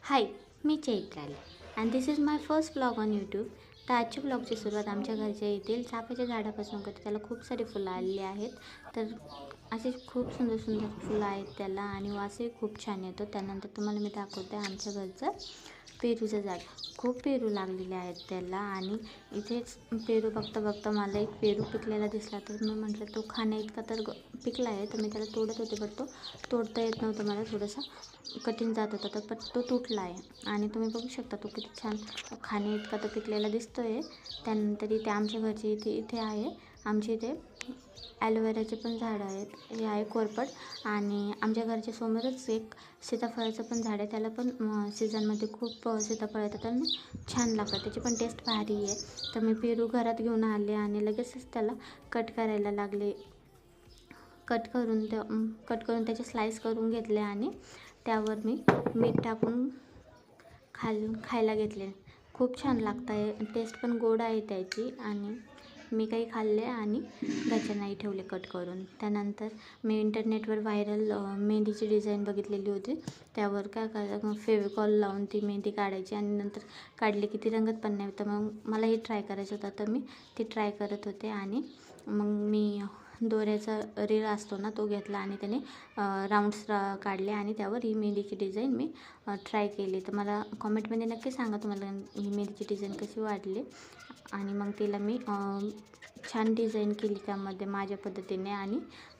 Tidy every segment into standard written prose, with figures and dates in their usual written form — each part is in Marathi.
High, me Chaitrali and this is my first blog on YouTube. तर आजच्या ब्लॉगची सुरुवात आमच्या घरच्या येथील चाफ्याच्या झाडापासून करते. त्याला खूप सारी फुलं आलेली आहेत. तर असे खूप सुंदर सुंदर फुलं आहेत त्याला आणि वासही खूप छान येतो. त्यानंतर तुम्हाला मी दाखवते आमच्या घरचं पेरूचं झाड. खूप पेरू लागलेले आहेत त्याला आणि इथेच पेरू बघता बघता मला एक पेरू पिकलेला दिसला. तर मी म्हटलं तो खाण्या इतका तर पिकला आहे. तर मी त्याला तोडत होते, पण तो तोडता येत नव्हतं मला, थोडासा कठीण जात होता. तर पण तो तुटला आहे आणि तुम्ही बघू शकता तो किती छान खाणे इतका तो पिकलेला दिसतो आहे. त्यानंतर इथे आमच्या घरचे इथे आहे, आमच्या इथे ॲलोवेराचे पण झाडं आहेत. हे आहे कोरफड आणि आमच्या घरच्या समोरच एक सीताफळाचं पण झाड आहे. त्याला पण सीझनमध्ये खूप सीताफळ येतात आणि छान लागतात, त्याची पण टेस्ट भारी आहे. तर मी पेरू घरात घेऊन आले आणि लगेचच त्याला कट करायला लागले. कट करून त्याचे स्लाईस करून घेतले आणि त्यावर मी मीठ टाकून खायला घेतले. खूप छान लागतं आहे, टेस्ट पण गोड आहे त्याची. आणि मी काही खाल्ले आणि घरच्यांनाही ठेवले कट करून. त्यानंतर मी इंटरनेटवर व्हायरल मेहंदीची डिझाईन बघितलेली होती. त्यावर काय करायचं, मग फेविकॉल लावून ती मेहंदी काढायची आणि नंतर काढली की ती रंगत पण नाही. तर मग मलाही ट्राय करायचं होतं, तर मी ती ट्राय करत होते. आणि मग मी दोऱ्याचा रीळ असतो ना, तो घेतला आणि त्याने राऊंड्स काढले आणि त्यावर ही मेहंदीची डिझाईन मी ट्राय केली. तर मला कॉमेंटमध्ये नक्की सांगा तुम्हाला ही मेहंदीची डिझाईन कशी वाटली. आणि मग तिला मी छान डिझाईन केली त्यामध्ये माझ्या पद्धतीने आणि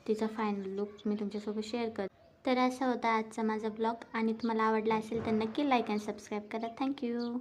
तिचा फायनल लुक मी तुमच्यासोबत शेअर करते. तर असा होता आजचा माझा ब्लॉग आणि तुम्हाला आवडला असेल तर नक्की लाईक अँड सबस्क्राईब करा. थँक्यू.